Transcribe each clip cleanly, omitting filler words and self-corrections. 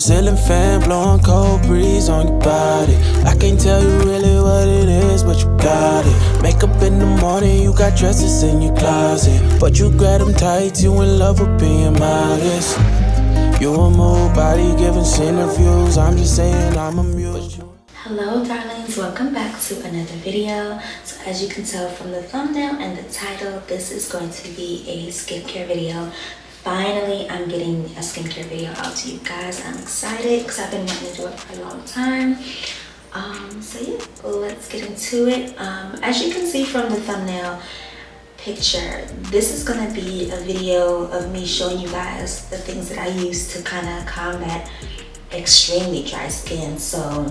Ceiling fan blowing cold breeze on your body. I can't tell you really what it is, but you got it. Makeup in the morning, you got dresses in your closet, but you grab them tight, you in love with being modest. You a mood body giving interviews. I'm just saying I'm amused. Hello darlings, welcome back to another video. So as you can tell from the thumbnail and the title, this is going to be a skincare video. Finally, I'm getting a skincare video out to you guys. I'm excited because I've been wanting to do it for a long time. So yeah, let's get into it. As you can see from the thumbnail picture, this is going to be a video of me showing you guys the things that I use to kind of combat extremely dry skin. So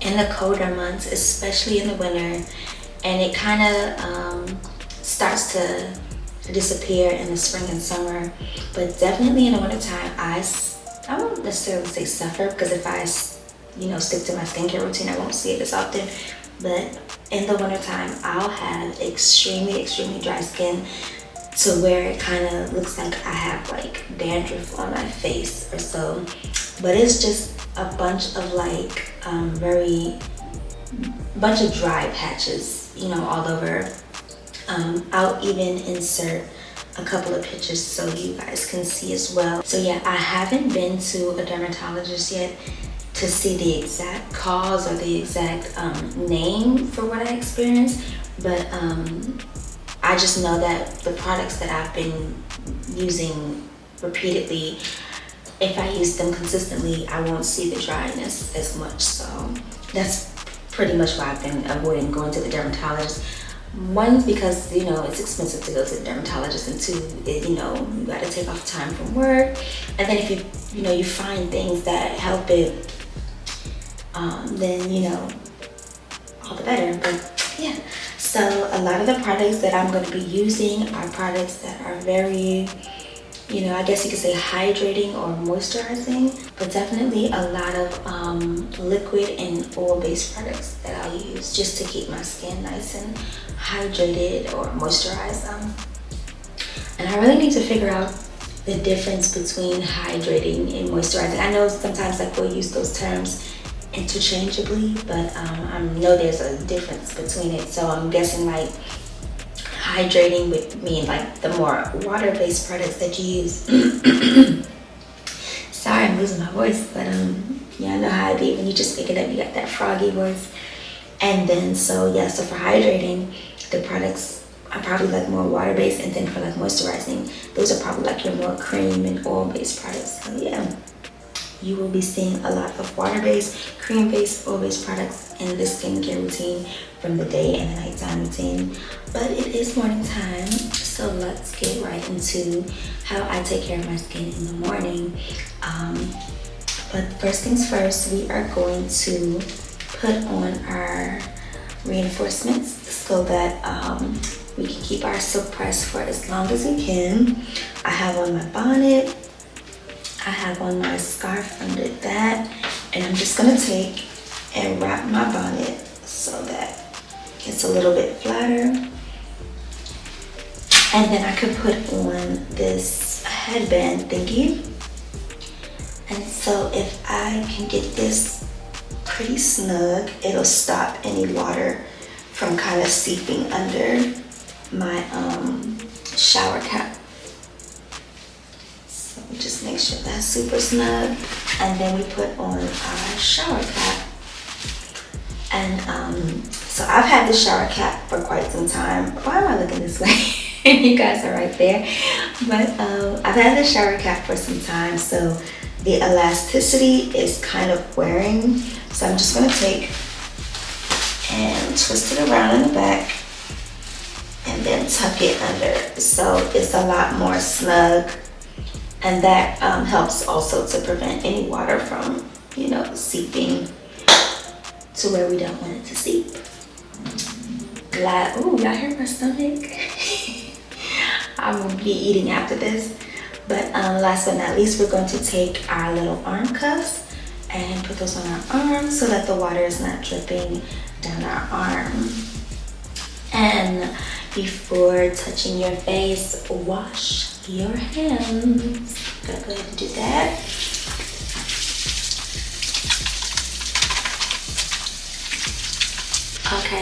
in the colder months, especially in the winter, and it kind of starts to disappear in the spring and summer, but definitely in the wintertime, I won't necessarily say suffer, because if I stick to my skincare routine, I won't see it as often. But in the wintertime, I'll have extremely dry skin to where it kind of looks like I have like dandruff on my face or so. But it's just a bunch of like bunch of dry patches, all over. I'll even insert a couple of pictures so you guys can see as well. So yeah, I haven't been to a dermatologist yet to see the exact cause or the exact name for what I experienced, but I just know that the products that I've been using repeatedly, if I use them consistently, I won't see the dryness as much. So that's pretty much why I've been avoiding going to the dermatologist. One, because it's expensive to go to the dermatologist, and two, you got to take off time from work. And then if you find things that help it, then all the better. But yeah, so a lot of the products that I'm going to be using are products that are very, I guess you could say hydrating or moisturizing, but definitely a lot of liquid and oil-based products that I'll use just to keep my skin nice and hydrated or moisturized. And I really need to figure out the difference between hydrating and moisturizing. I know sometimes we'll use those terms interchangeably, but I know there's a difference between it. So I'm guessing like hydrating would mean like the more water-based products that you use. Sorry, I'm losing my voice, but yeah, I know how it be when you just pick it up, you got that froggy voice. And then so for hydrating, the products are probably like more water-based, and then for like moisturizing, those are probably like your more cream and oil-based products. So yeah, you will be seeing a lot of water-based, cream-based, oil-based products in this skincare routine from the day and the nighttime routine. But it is morning time, so let's get right into how I take care of my skin in the morning. But first things first, we are going to put on our reinforcements so that we can keep our silk press for as long as we can. I have on my bonnet, I have on my scarf under that, and I'm just gonna take and wrap my bonnet so that it's a little bit flatter. And then I could put on this headband thingy. And so if I can get this pretty snug, it'll stop any water from kind of seeping under my shower cap. So just make sure that's super snug. And then we put on our shower cap. And so I've had the shower cap for quite some time. Why am I looking this way? You guys are right there. But I've had the shower cap for some time, so the elasticity is kind of wearing. So I'm just gonna take and twist it around in the back and then tuck it under. So it's a lot more snug, and that helps also to prevent any water from, seeping to where we don't want it to seep. Ooh, y'all hear my stomach? I will be eating after this. But last but not least, we're going to take our little arm cuffs and put those on our arms so that the water is not dripping down our arm. And before touching your face, wash your hands. Gotta go ahead and do that.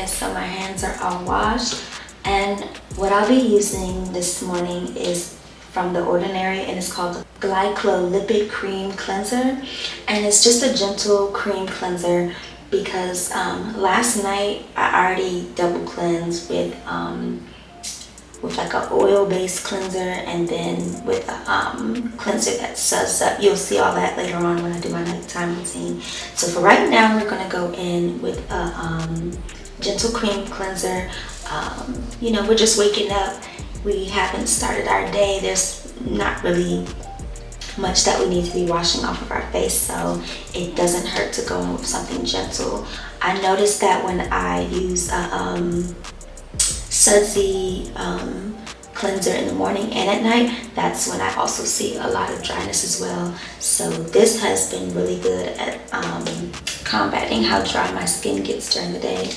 Okay, so my hands are all washed, and what I'll be using this morning is from The Ordinary, and it's called Glycolipid Cream Cleanser, and it's just a gentle cream cleanser because last night I already double cleansed with like an oil-based cleanser, and then with a cleanser that suds up. You'll see all that later on when I do my nighttime routine. So for right now, we're gonna go in with a gentle cream cleanser. You know, we're just waking up. We haven't started our day. There's not really much that we need to be washing off of our face, so it doesn't hurt to go in with something gentle. I noticed that when I use a sudsy cleanser in the morning and at night, that's when I also see a lot of dryness as well. So this has been really good at combating how dry my skin gets during the day.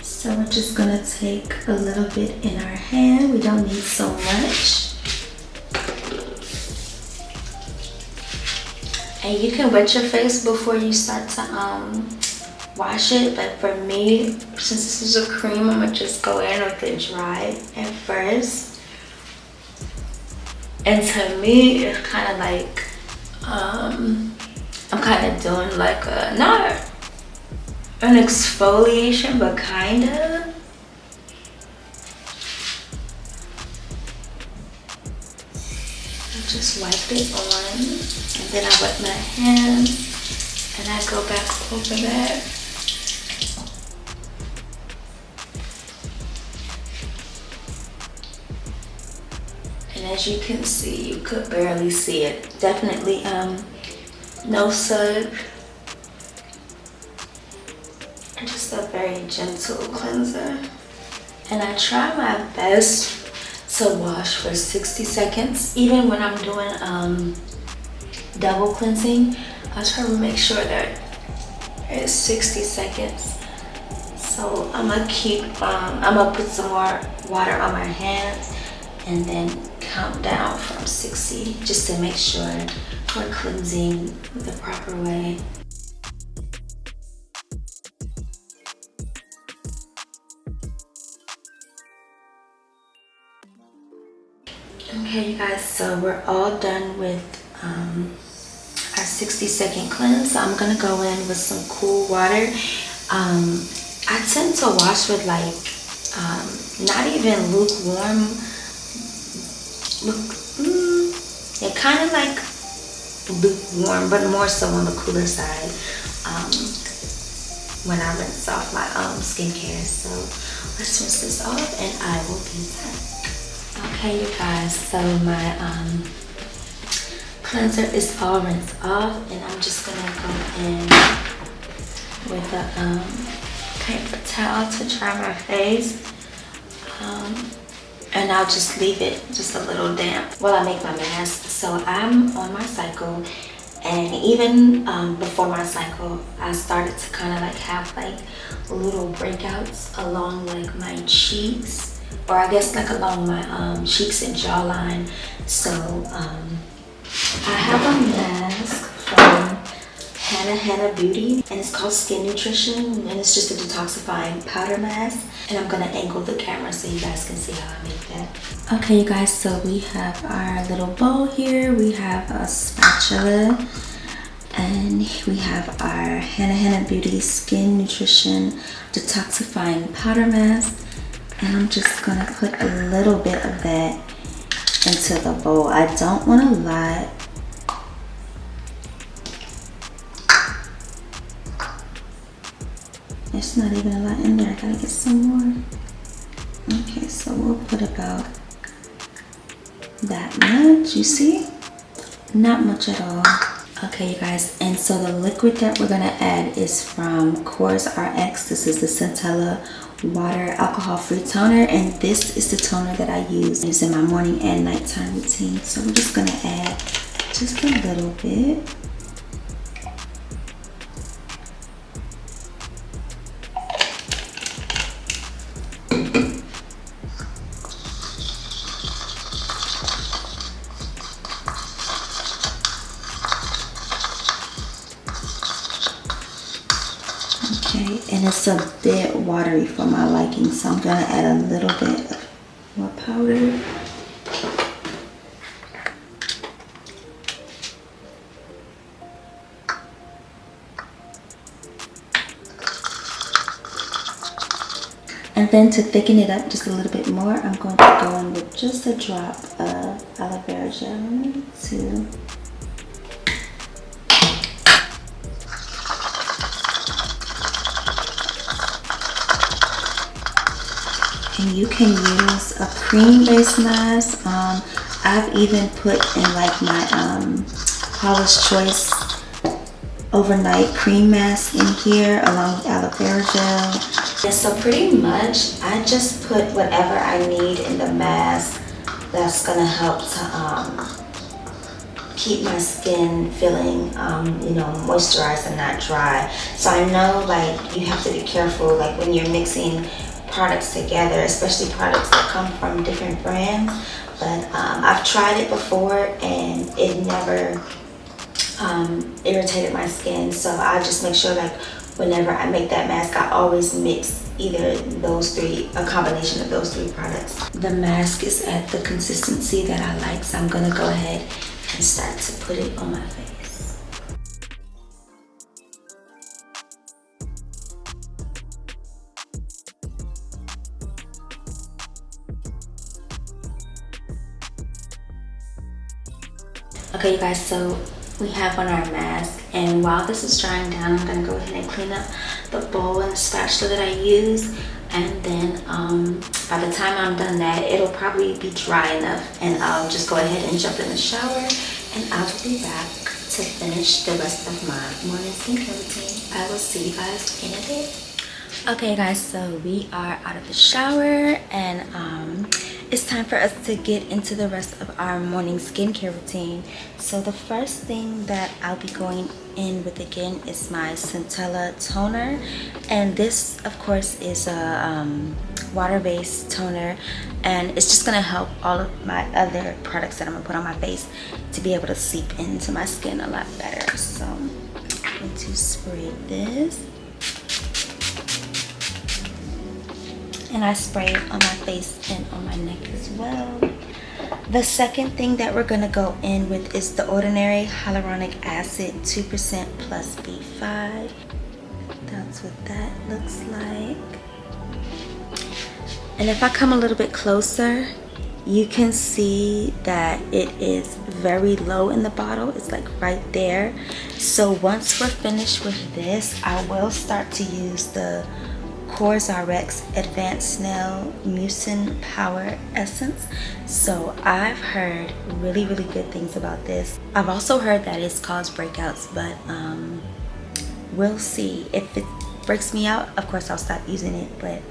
So we're just gonna take a little bit in our hand. We don't need so much. And you can wet your face before you start to wash it, but for me, since this is a cream, I'm gonna just go in with it dry at first. And to me, it's kind of like I'm kind of doing like a, not an exfoliation, but kind of. I just wipe it on, and then I wet my hands, and I go back over that. And as you can see, you could barely see it. Definitely no sud. Just a very gentle cleanser. And I try my best to wash for 60 seconds. Even when I'm doing double cleansing, I try to make sure that it's 60 seconds. So I'm gonna put some more water on my hands and then count down from 60 just to make sure we're cleansing the proper way. Okay, you guys, so we're all done with our 60-second cleanse. So I'm gonna go in with some cool water. I tend to wash with like not even lukewarm. Yeah, kind of like lukewarm, but more so on the cooler side when I rinse off my skincare. So let's rinse this off, and I will be back. Okay, you guys, so my cleanser is all rinsed off, and I'm just gonna go in with a paper towel to dry my face, and I'll just leave it just a little damp while I make my mask. So I'm on my cycle, and even before my cycle, I started to kind of like have like little breakouts along like my cheeks, or I guess like along my cheeks and jawline. So I have a mask from Hannah Beauty, and it's called Skin Nutrition, and it's just a detoxifying powder mask. And I'm gonna angle the camera so you guys can see how I make that. Okay, you guys, so we have our little bowl here. We have a spatula, and we have our Hannah Beauty Skin Nutrition detoxifying powder mask. And I'm just gonna put a little bit of that into the bowl. I don't want a lot. There's not even a lot in there. I gotta get some more. Okay, so we'll put about that much. You see? Not much at all. Okay, you guys, and so the liquid that we're gonna add is from COSRX. This is the Centella water alcohol-free toner, and this is the toner that I use in my morning and nighttime routine. So we're just gonna add just a little bit. Okay, Okay, and it's a bit watery for my liking, so I'm gonna add a little bit more powder. And then to thicken it up just a little bit more, I'm going to go in with just a drop of aloe vera gel too. And you can use a cream-based mask. I've even put in like my Paula's Choice overnight cream mask in here along with aloe vera gel. Yeah, so pretty much I just put whatever I need in the mask that's gonna help to keep my skin feeling moisturized and not dry. So I know like you have to be careful like when you're mixing products together, especially products that come from different brands, but I've tried it before and it never irritated my skin. So I just make sure like whenever I make that mask, I always mix either those three, a combination of those three products. The mask is at the consistency that I like, so I'm gonna go ahead and start to put it on my face. Okay, you guys, so we have on our mask, and while this is drying down, I'm gonna go ahead and clean up the bowl and the spatula that I use, and then by the time I'm done that, it'll probably be dry enough, and I'll just go ahead and jump in the shower, and I will be back to finish the rest of my morning skincare routine. I will see you guys in a bit. Okay guys, so we are out of the shower, and it's time for us to get into the rest of our morning skincare routine. So the first thing that I'll be going in with again is my Centella toner, and this of course is a water-based toner, and it's just gonna help all of my other products that I'm gonna put on my face to be able to seep into my skin a lot better. So I'm going to spray this. And I spray it on my face and on my neck as well. The second thing that we're gonna go in with is the Ordinary Hyaluronic Acid 2% plus B5. That's what that looks like. And if I come a little bit closer, you can see that it is very low in the bottle. It's like right there. So once we're finished with this, I will start to use the COSRX Advanced Snail Mucin Power Essence. So I've heard really good things about this. I've also heard that it's caused breakouts, but we'll see. If it breaks me out, of course I'll stop using it, but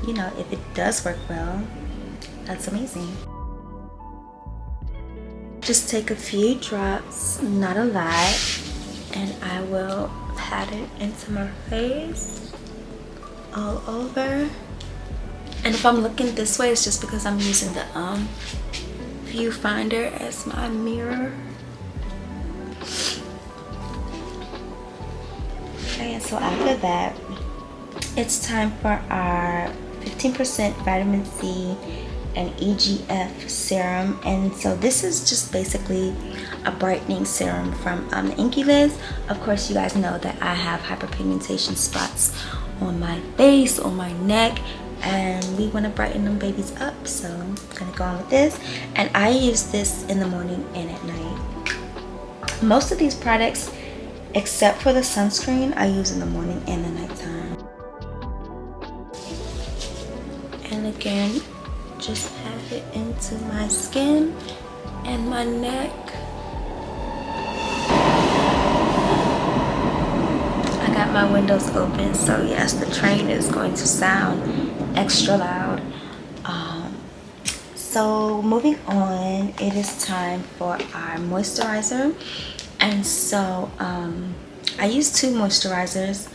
you know, if it does work well, that's amazing. Just take a few drops, not a lot, and I will pat it into my face all over. And if I'm looking this way, it's just because I'm using the viewfinder as my mirror. Okay, and so after that, it's time for our 15% vitamin C and EGF serum. And so this is just basically a brightening serum from Inkey. Of course, you guys know that I have hyperpigmentation spots on my face, on my neck, and we want to brighten them babies up, so I'm gonna go on with this. And I use this in the morning and at night. Most of these products, except for the sunscreen, I use in the morning and the nighttime. And again, just pat it into my skin and my neck. Got my windows open, so yes, the train is going to sound extra loud. So moving on, it is time for our moisturizer. And so I use two moisturizers,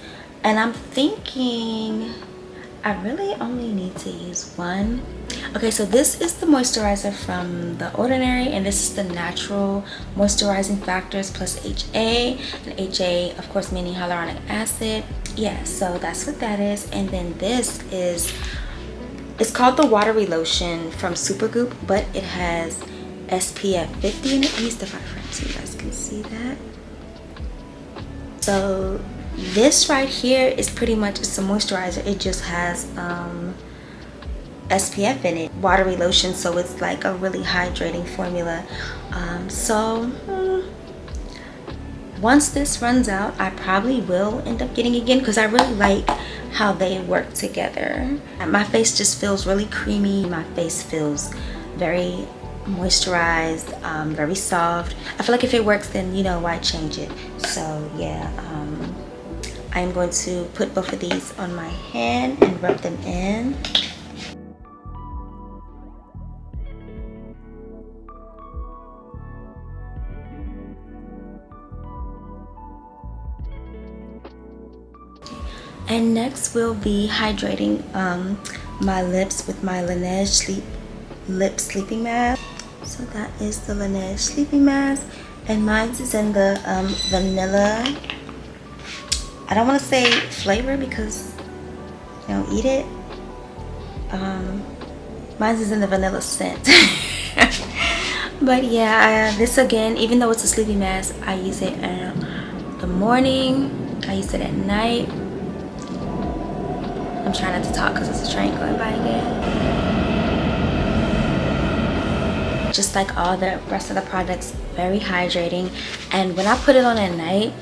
and I'm thinking I really only need to use one. Okay, so this is the moisturizer from The Ordinary, and this is the Natural Moisturizing Factors plus HA. And HA, of course, meaning hyaluronic acid. yeah, so that's what that is. And then this is, it's called the Watery Lotion from Supergoop, but it has SPF 50 in it. Let me step out front so you guys can see that. So this right here is pretty much, it's a moisturizer. It just has SPF in it, watery lotion, so it's like a really hydrating formula. Once this runs out, I probably will end up getting it again because I really like how they work together. My face just feels really creamy. My face feels very moisturized, very soft. I feel like if it works, then you know why change it. So yeah, I'm going to put both of these on my hand and rub them in. And next we'll be hydrating my lips with my Laneige lip sleeping mask. So that is the Laneige sleeping mask, and mine is in the vanilla. I don't want to say flavor because I don't eat it. Mine is in the vanilla scent. But yeah, this again, even though it's a sleeping mask, I use it in the morning, I use it at night. I'm trying not to talk because there's a train going by again. Just like all the rest of the products, very hydrating. And when I put it on at night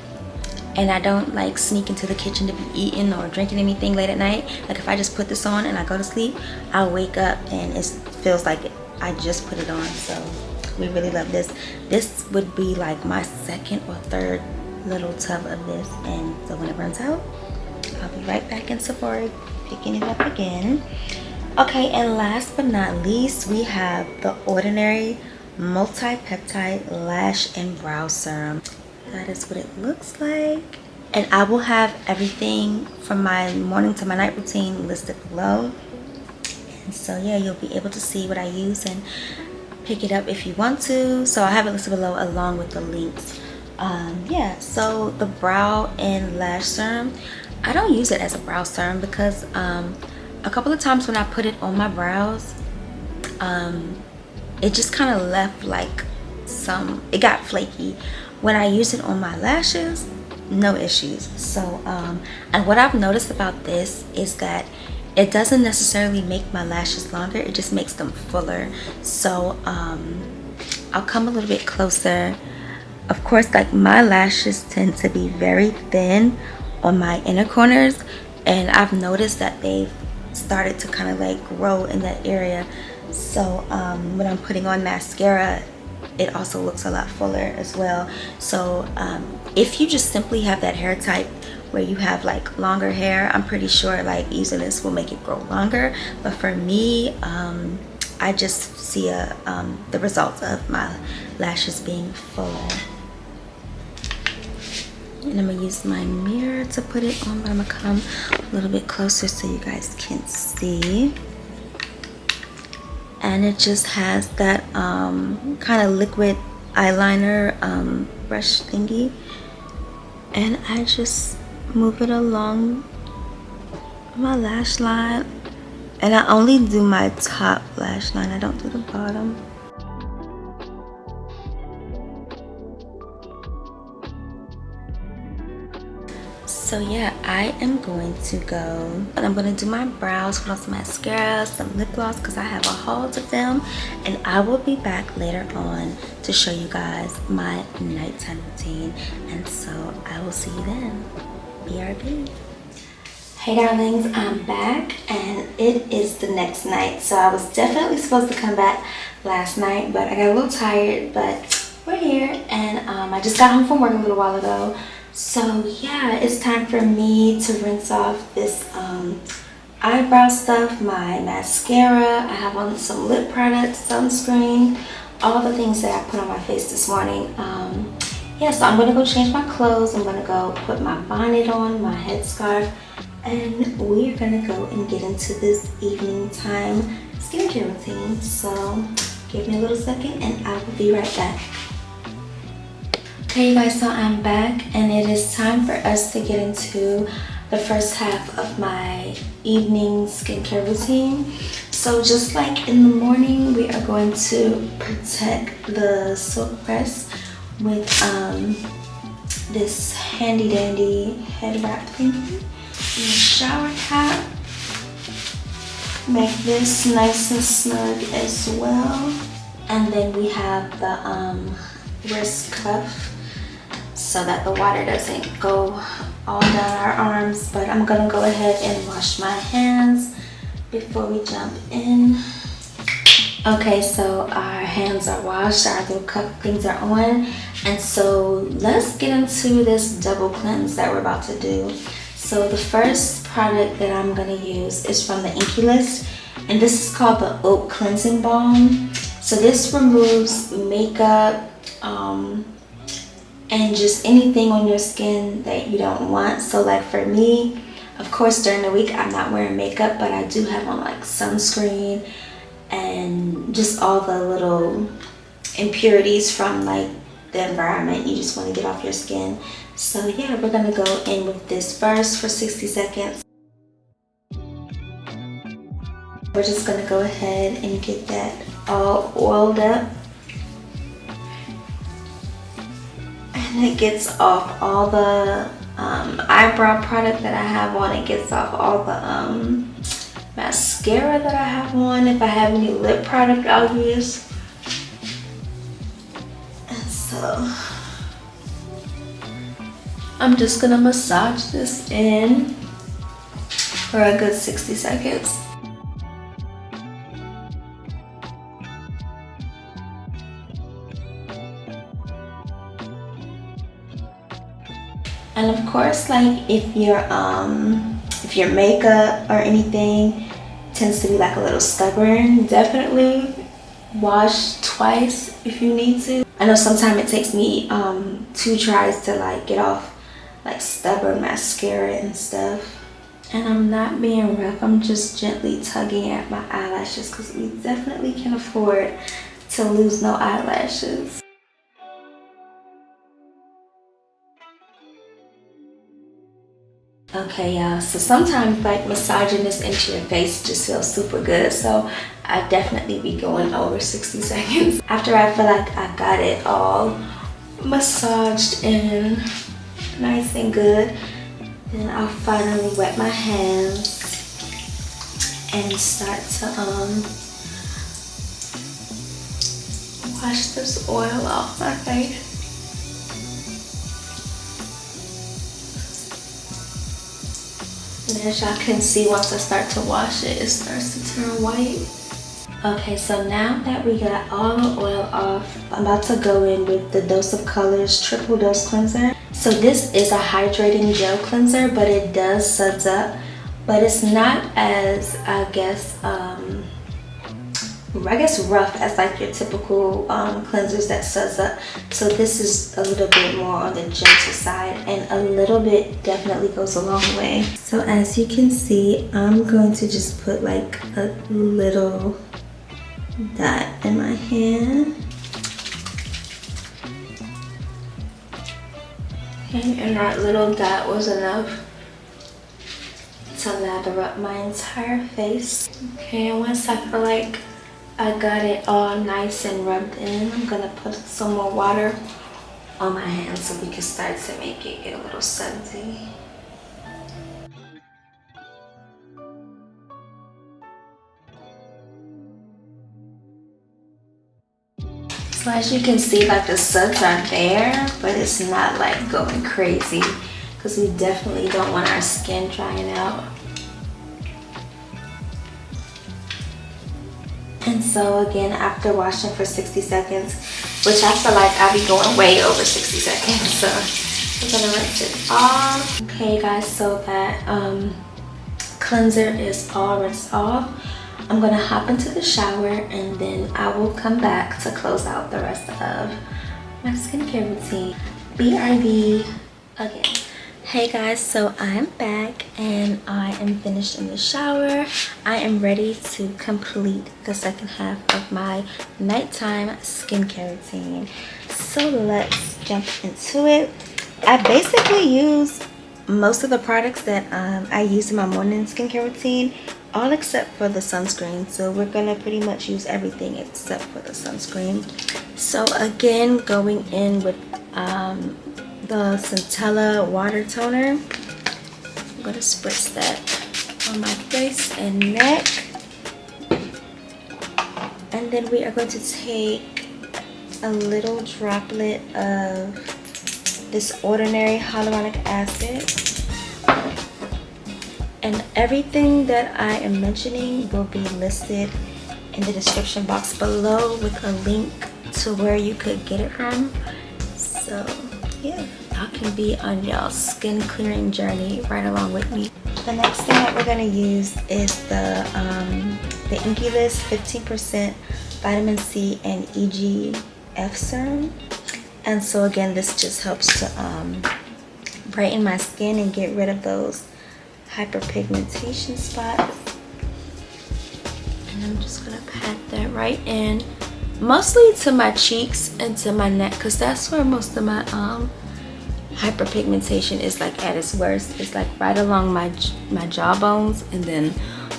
and I don't like sneak into the kitchen to be eating or drinking anything late at night, like if I just put this on and I go to sleep, I'll wake up and it feels like I just put it on. So we really love this. This would be like my second or third little tub of this, and so when it runs out, I'll be right back in Sephora picking it up again. Okay, and last but not least, we have the Ordinary Multi-Peptide Lash and Brow Serum. That is what it looks like. And I will have everything from my morning to my night routine listed below. And so yeah, you'll be able to see what I use and pick it up if you want to. So I have it listed below along with the links. Yeah, so the Brow and Lash Serum, I don't use it as a brow serum because a couple of times when I put it on my brows, it just kind of left like it got flaky. When I use it on my lashes, no issues. So and what I've noticed about this is that it doesn't necessarily make my lashes longer, it just makes them fuller. So I'll come a little bit closer. Of course, like my lashes tend to be very thin on my inner corners, and I've noticed that they've started to kind of like grow in that area. So when I'm putting on mascara, it also looks a lot fuller as well. So if you just simply have that hair type where you have like longer hair, I'm pretty sure like using this will make it grow longer. But for me, I just see the results of my lashes being fuller. And I'm gonna use my mirror to put it on, but I'm gonna come a little bit closer so you guys can see. And it just has that kind of liquid eyeliner brush thingy, and I just move it along my lash line, and I only do my top lash line, I don't do the bottom. So yeah, I am going to go and I'm going to do my brows, put on some mascara, some lip gloss because I have a haul to film, and I will be back later on to show you guys my nighttime routine. And so I will see you then. BRB. Hey darlings, I'm back and it is the next night. So I was definitely supposed to come back last night, but I got a little tired, but we're here. And I just got home from work a little while ago. So yeah, it's time for me to rinse off this eyebrow stuff, my mascara. I have on some lip products, sunscreen, all the things that I put on my face this morning. Yeah, so I'm gonna go change my clothes. I'm gonna go put my bonnet on, my headscarf, and we're gonna go and get into this evening time skincare routine. So give me a little second and I will be right back. Okay you guys, so I'm back and it is time for us to get into the first half of my evening skincare routine. So just like in the morning, we are going to protect the silk press with this handy dandy head wrap thingy. And a shower cap. Make this nice and snug as well. And then we have the wrist cuff so that the water doesn't go all down our arms. But I'm gonna go ahead and wash my hands before we jump in. Okay, so our hands are washed, our little cup things are on, and so let's get into this double cleanse that we're about to do. So the first product that I'm gonna use is from the Inkey list, and this is called the Oat Cleansing Balm. So this removes makeup and just anything on your skin that you don't want. So like for me, of course during the week I'm not wearing makeup, but I do have on like sunscreen and just all the little impurities from like the environment you just want to get off your skin. So yeah, we're gonna go in with this first for 60 seconds. We're just gonna go ahead and get that all oiled up. And it gets off all the eyebrow product that I have on. It gets off all the mascara that I have on. If I have any lip product, I'll use. And so I'm just gonna massage this in for a good 60 seconds. And of course, like if your makeup or anything tends to be like a little stubborn, definitely wash twice if you need to. I know sometimes it takes me 2 tries to like get off like stubborn mascara and stuff. And I'm not being rough, I'm just gently tugging at my eyelashes because we definitely can afford to lose no eyelashes. Okay, y'all, so sometimes like massaging this into your face just feels super good, so I definitely be going over 60 seconds. After I feel like I got it all massaged in nice and good, then I'll finally wet my hands and start to wash this oil off my face. And as y'all can see, once I start to wash it, it starts to turn white. Okay, so now that we got all the oil off, I'm about to go in with the Dose of Colors Triple Dose Cleanser. So this is a hydrating gel cleanser, but it does suds up, but it's not as, I guess rough as like your typical cleansers that suds up. So this is a little bit more on the gentle side, and a little bit definitely goes a long way. So as you can see, I'm going to just put like a little dot in my hand. Okay, and that little dot was enough to lather up my entire face. Okay, and once I feel like I got it all nice and rubbed in, I'm gonna put some more water on my hands so we can start to make it get a little sudsy. So as you can see, like the suds are there, but it's not like going crazy because we definitely don't want our skin drying out. And so again, after washing for 60 seconds, which I feel like I'll be going way over 60 seconds, so we're gonna rinse it off. Okay guys, so that cleanser is all rinsed off. I'm gonna hop into the shower and then I will come back to close out the rest of my skincare routine. BRB again. Hey guys, so I'm back and I am finished in the shower. I am ready to complete the second half of my nighttime skincare routine. So let's jump into it. I basically use most of the products that I use in my morning skincare routine, all except for the sunscreen. So we're gonna pretty much use everything except for the sunscreen. So again, going in with the Centella water toner. I'm gonna spritz that on my face and neck. And then we are going to take a little droplet of this ordinary hyaluronic acid. And everything that I am mentioning will be listed in the description box below with a link to where you could get it from. So yeah, y'all can be on y'all skin clearing journey right along with me. The next thing that we're gonna use is the Inkey List 15% vitamin C and EGF serum. And so again, this just helps to brighten my skin and get rid of those hyperpigmentation spots. And I'm just gonna pat that right in, mostly to my cheeks and to my neck, because that's where most of my hyperpigmentation is like at its worst. It's like right along my jawbones and then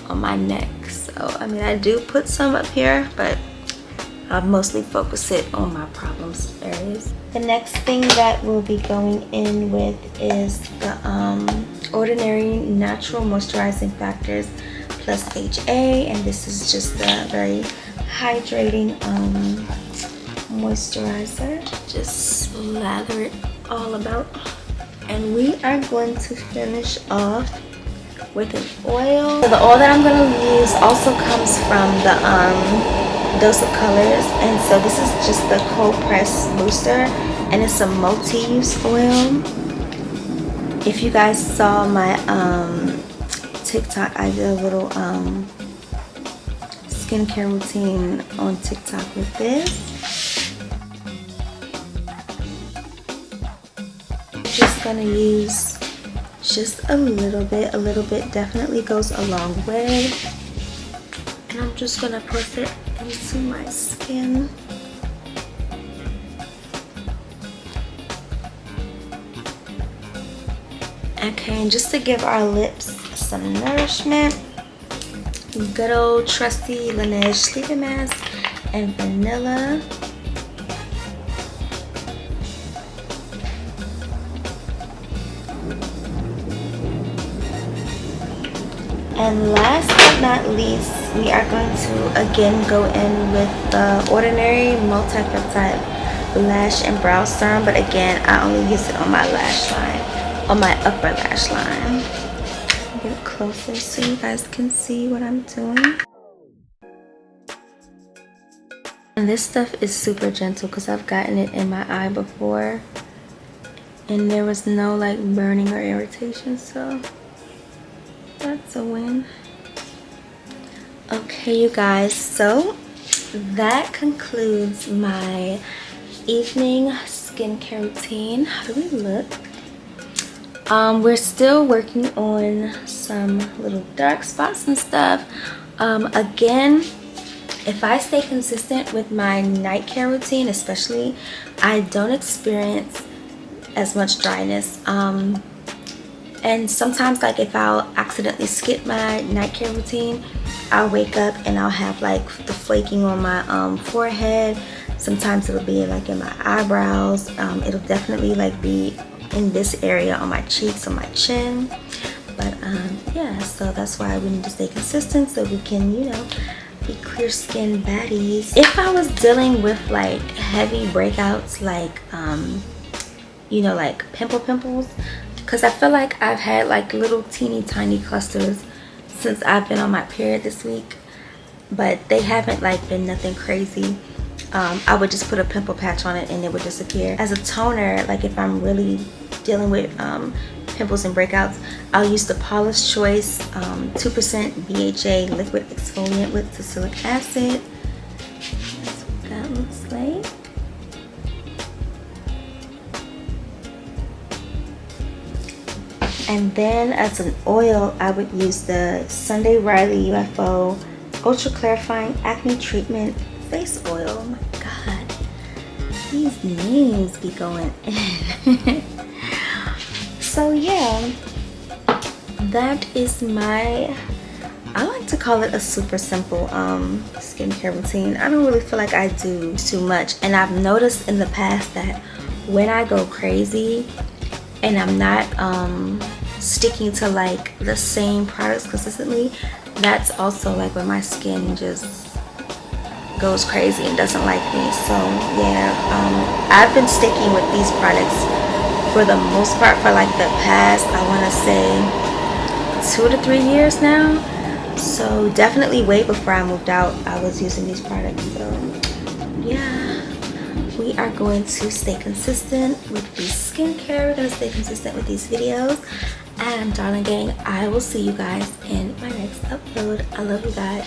on my neck. So I mean, I do put some up here, but I'll mostly focus it on my problems areas. The next thing that we'll be going in with is the Ordinary Natural Moisturizing Factors plus HA, and this is just a very hydrating moisturizer. Just lather it all about. And we are going to finish off with an oil. So the oil that I'm going to use also comes from the Dose of Colors, and so this is just the cold press booster, and it's a multi-use oil. If you guys saw my TikTok, I did a little skincare routine on TikTok with this. Just gonna use just a little bit definitely goes a long way, and I'm just gonna put it into my skin. Okay, and just to give our lips some nourishment, good old trusty Laneige sleeping mask and vanilla. And last but not least, we are going to again go in with the Ordinary Multi-Peptide Lash and Brow Serum, but again, I only use it on my lash line, on my upper lash line. Get it closer so you guys can see what I'm doing. And this stuff is super gentle because I've gotten it in my eye before and there was no like burning or irritation, so that's a win. Okay, you guys, so that concludes my evening skincare routine. How do we look? We're still working on some little dark spots and stuff. Again, if I stay consistent with my night care routine especially, I don't experience as much dryness. And sometimes, like, if I'll accidentally skip my night care routine, I'll wake up and I'll have like the flaking on my forehead. Sometimes it'll be like in my eyebrows. It'll definitely like be in this area on my cheeks, on my chin. But yeah, so that's why we need to stay consistent so we can, you know, be clear skin baddies. If I was dealing with like heavy breakouts, like you know, like pimples, because I feel like I've had like little teeny tiny clusters since I've been on my period this week, but they haven't like been nothing crazy. I would just put a pimple patch on it and it would disappear. As a toner, like if I'm really dealing with pimples and breakouts, I'll use the Paula's Choice 2% BHA liquid exfoliant with salicylic acid. That's what that looks like. And then as an oil, I would use the Sunday Riley UFO Ultra Clarifying Acne Treatment Face Oil. Oh my god, these names be going in. So yeah, that is my, I like to call it a super simple skincare routine. I don't really feel like I do too much, and I've noticed in the past that when I go crazy and I'm not sticking to like the same products consistently, that's also like when my skin just goes crazy and doesn't like me. So yeah, I've been sticking with these products for the most part for like the past, I want to say 2 to 3 years now. So definitely way before I moved out, I was using these products. So yeah, we are going to stay consistent with the skincare. We're going to stay consistent with these videos. And darling gang, I will see you guys in my next upload. I love you guys.